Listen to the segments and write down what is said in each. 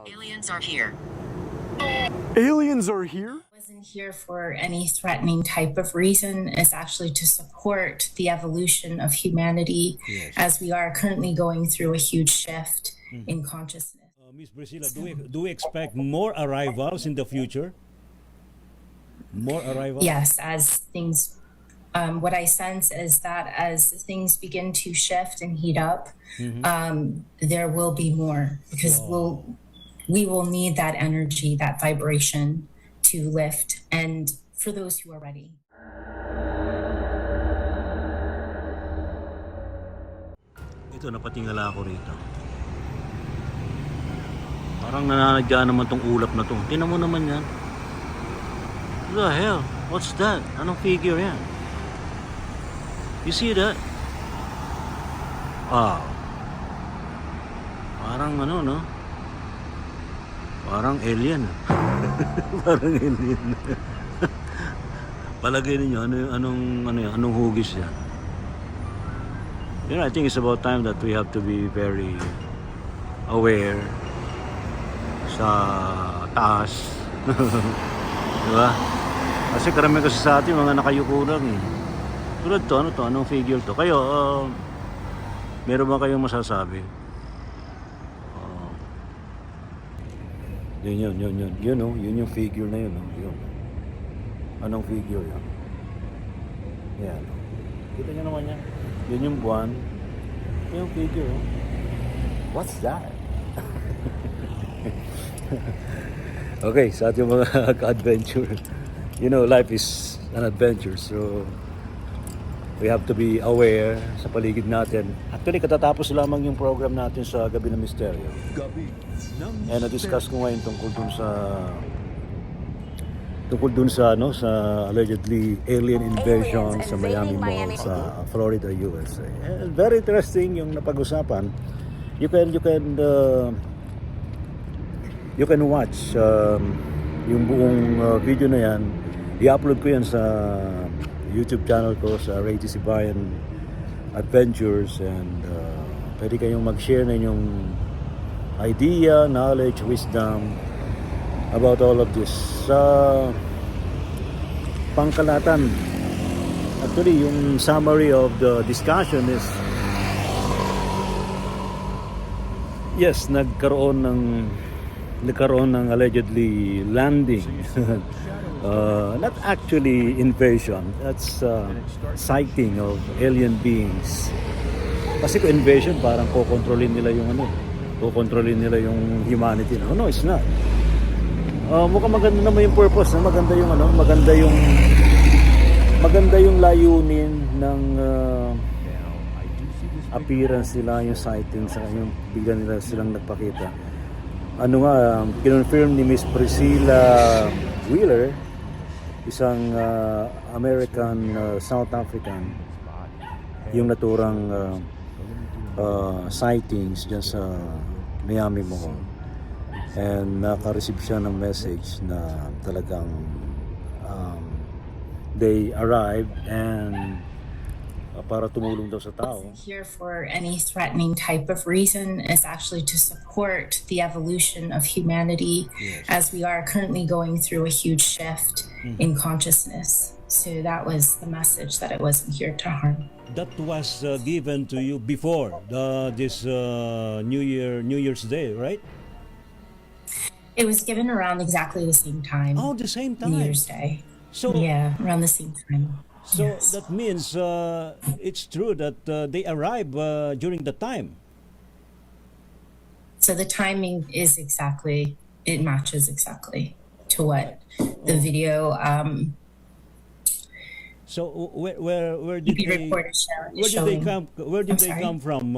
Aliens are here. Aliens are here? Wasn't here for any threatening type of reason. It's actually to support the evolution of humanity as we are currently going through a huge shift in consciousness. Miss Priscilla, do we expect more arrivals in the future? More arrivals? Yes, as things, what I sense is that as things begin to shift and heat up, there will be more because we will need that energy, that vibration to lift, and for those who are ready. Ito, napatingala ako rito. Parang nananadya naman tong ulap na to. Tingnan mo naman yan. What the hell? What's that? Anong figure yan? You see that? Wow. Parang ano, no? Parang alien. Parang alien. Palagay ninyo, anong hugis yan? You know, I think it's about time that we have to be very aware sa taas. Diba? Kasi karamihan kasi sa atin, mga nakayuko lang eh. Tulad to, ano to? Anong figure to? Kayo, meron ba kayong masasabi? Yun. Yun yung figure na yun. Yun. Anong figure yan? Yan. Kita nyo naman yan. Yun yung buwan. Yun yung figure. What's that? Okay, sa ating mga ka-adventure. You know, life is an adventure. So, we have to be aware sa paligid natin. Actually, katatapos lamang yung program natin sa Gabi ng Misteryo. And na-discuss ko ngayon tungkol dun sa allegedly alien invasion sa Miami Mall sa Florida, USA. And very interesting yung napag-usapan. You can watch yung buong video na yan. I-upload ko yan sa YouTube channel ko sa Ray T. Sibayan Adventures, and pwede kayong mag-share na yung idea, knowledge, wisdom about all of this. Sa pangkalatan, actually yung summary of the discussion is yes, nagkaroon ng allegedly landing. Not actually invasion, that's sighting of alien beings. Kasi kung invasion, parang kokontrolin nila yung humanity. No, it's not. Mukhang maganda naman yung purpose, maganda yung layunin ng appearance nila, yung sighting, sa yung bigla nila silang nagpakita. Kinonfirm ni Miss Priscilla Wheeler, isang American, South African, yung naturang sightings dyan sa Miami Mall. And naka-receive siya ng message na talagang they arrived and para tumulong daw sa tao. Wasn't here for any threatening type of reason. It's actually to support the evolution of humanity as we are currently going through a huge shift in consciousness. So that was the message, that it wasn't here to harm. That was given to you before this New Year's Day, right? It was given around exactly the same time. Oh, the same time. New Year's Day. So Yeah, around the same time. So Yes. that means it's true that they arrive during the time. So the timing is it matches exactly to what the video So where did the they report is showing. Where did they sorry? come from,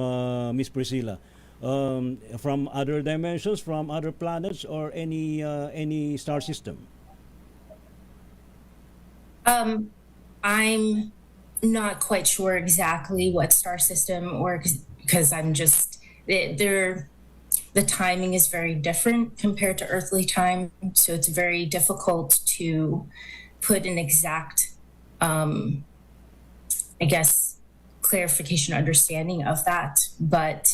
Miss Priscilla? From other dimensions, from other planets, or any star system? I'm not quite sure exactly what star system, or because I'm just the timing is very different compared to earthly time, so it's very difficult to put an exact I guess clarification, understanding of that. But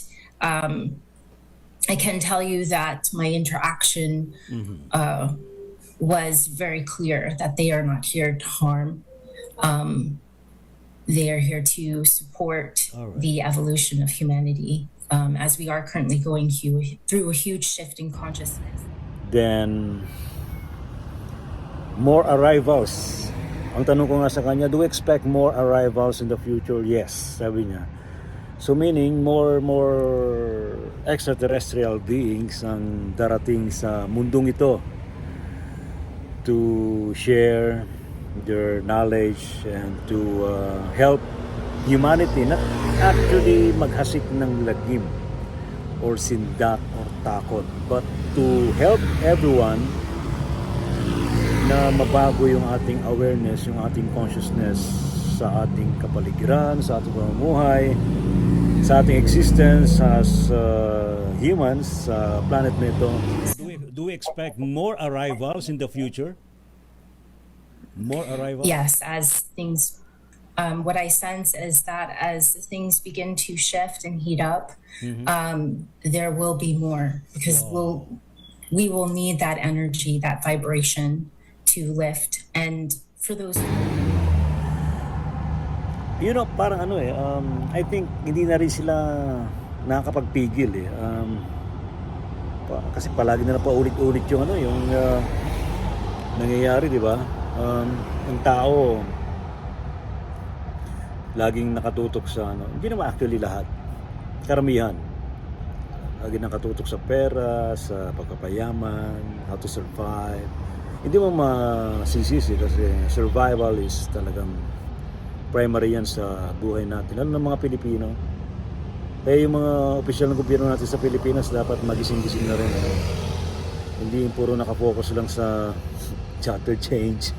I can tell you that my interaction was very clear that they are not here to harm. They are here to support the evolution of humanity as we are currently going through a huge shift in consciousness. Then, more arrivals. Ang tanong ko nga sa kanya, do we expect more arrivals in the future? Yes, sabi niya. So meaning, more extraterrestrial beings ang darating sa mundong ito to share their knowledge and to help humanity, not actually maghasik ng lagim or sindak or takot, but to help everyone na mabago yung ating awareness, yung ating consciousness sa ating kapaligiran, sa ating pamumuhay, sa ating existence as humans sa planet na ito. Do we expect more arrivals in the future? More arrivals? Yes, as things, what I sense is that as things begin to shift and heat up, there will be more because we will need that energy, that vibration to lift. And for those parang I think hindi na rin sila nakakapagpigil kasi palagi na paulit-ulit yung nangyayari, di ba? Ang tao laging nakatutok sa hindi naman actually lahat, karamihan laging nakatutok sa pera, sa pagkapayaman, how to survive. Hindi mo masisisi kasi survival is talagang primary yan sa buhay natin, lalo ng mga Pilipino. Kaya yung mga opisyal ng gobyerno natin sa Pilipinas dapat magising-gising na rin. Hindi puro nakafocus lang sa charter change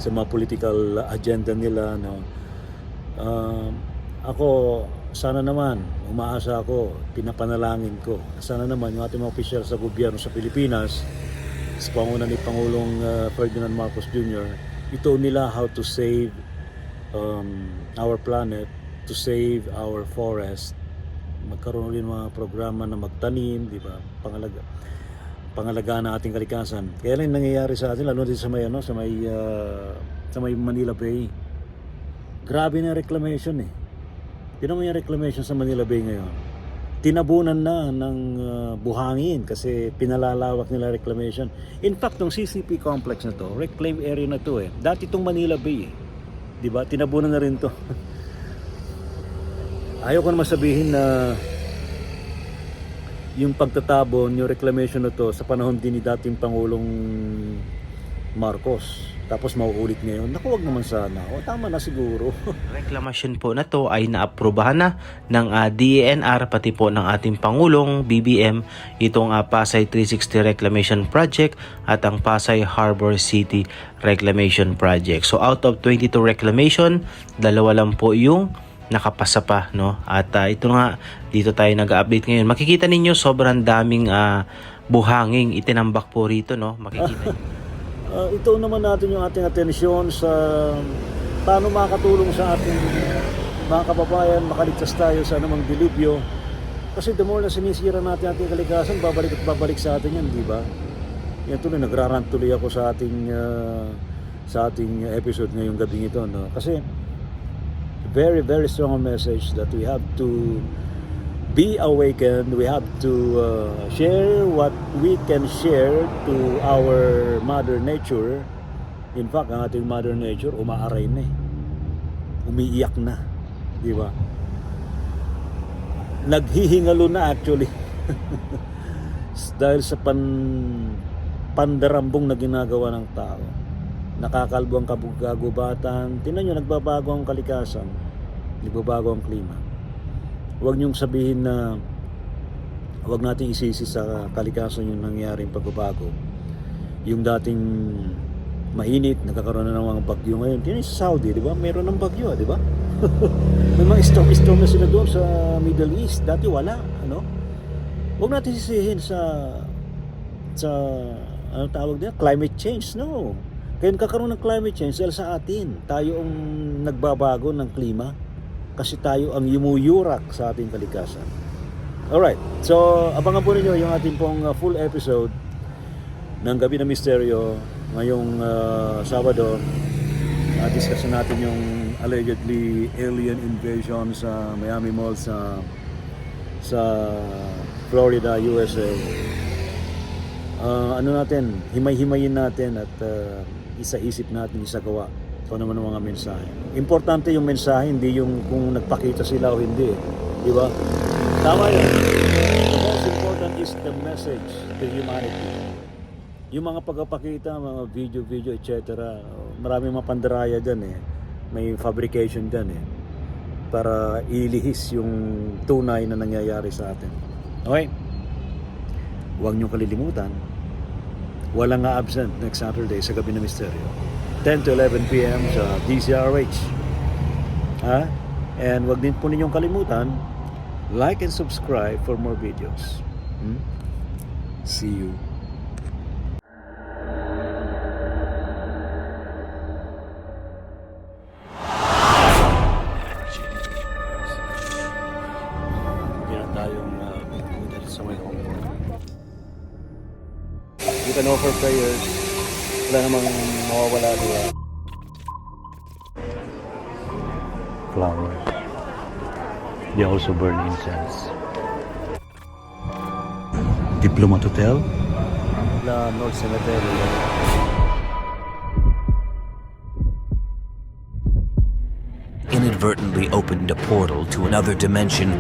sa mga political agenda nila. Ako, sana naman, umaasa ako, pinapanalangin ko, sana naman yung ating mga opisyal sa gobyerno sa Pilipinas, sa panguna ni Pangulong Ferdinand Marcos Jr., ito nila how to save our planet, to save our forest. Magkaroon rin mga programa na magtanim, di ba? Pangalagaan ng ating kalikasan. Kaya lang nangyayari sa atin, lalo dito sa may sa may Manila Bay. Grabe na reclamation Tinan mo yung reclamation sa Manila Bay ngayon. Tinabunan na ng buhangin kasi pinalalawak nila reclamation. In fact, tong CCP complex na to, reclaim area na to Dati itong Manila Bay di ba? Tinabunan na rin to. Ayaw ko naman sabihin na yung pagtatabon, yung reclamation na to sa panahon din ni dating Pangulong Marcos. Tapos mauulit ngayon. Naku, wag naman sana. Tama na siguro. Reklamasyon po na to ay naaprubahan na ng DENR pati po ng ating Pangulong BBM itong Pasay 360 Reclamation Project at ang Pasay Harbor City Reclamation Project. So out of 22 reclamation, 2 lang po yung nakapasa pa, no? At ito nga, dito tayo nag-update ngayon. Makikita ninyo sobrang daming buhanging itinambak po rito, no? Makikita niyo. Ito naman natin yung ating atensyon sa paano makakatulong sa ating mga kababayan, makaligtas tayo sa anumang dilubyo. Kasi the more na sinisira natin ating kalikasan, babalik at babalik sa atin yan, di ba? Yan tuloy, nagrarant tuloy ako sa ating episode ngayong gabing ito, no? Kasi very, very strong message that we have to be awakened. We have to share what we can share to our Mother Nature. In fact, ang ating Mother Nature umaaray na umiiyak na, di ba? Naghihingalo na actually dahil sa pandarambong na ginagawa ng tao. Nakakalbo ang kagubatan. Tingnan nyo, nagbabago ang kalikasan, nagbabago ang klima. Huwag niyong sabihin na huwag natin isisi sa kalikasan yung nangyaring pagbabago. Yung dating mainit, nagkakaroon na ng mga bagyo ngayon. Tingnan sa Saudi, di ba? Meron ng bagyo, di ba? May mga storm na sila doon sa Middle East. Dati wala, Huwag natin sisihin sa ano tawag nila? Climate change, no. Kaya nagkakaroon ng climate change dahil sa atin. Tayo ang nagbabago ng klima kasi tayo ang yumuyurak sa ating kalikasan. Alright, so abangan po ninyo yung ating pong full episode ng Gabi na Misteryo ngayong Sabado. Discuss natin yung allegedly alien invasion sa Miami Mall sa Florida, USA. Ano natin, himay-himayin natin at isa-isip natin, isagawa kung naman ang mga mensahe. Importante yung mensahe, hindi yung kung nagpakita sila o hindi. Di ba? Tama yun. The most important is the message to humanity. Yung mga pagpapakita, mga video, etc. Marami mga pandaraya dyan eh. May fabrication dyan eh. Para ilihis yung tunay na nangyayari sa atin. Okay? Huwag niyong kalilimutan. Walang absent next Saturday sa Gabi na Misteryo. 10 to 11 p.m. sa DZRH. Ha? And huwag din po ninyong kalimutan, like and subscribe for more videos. See you. Hindi na tayong dito sa may Hong Kong. You can offer prayers. Wala namang mawawala doon. Flowers. They also burn incense. Diplomat Hotel? La North Cemetery. Inadvertently opened a portal to another dimension.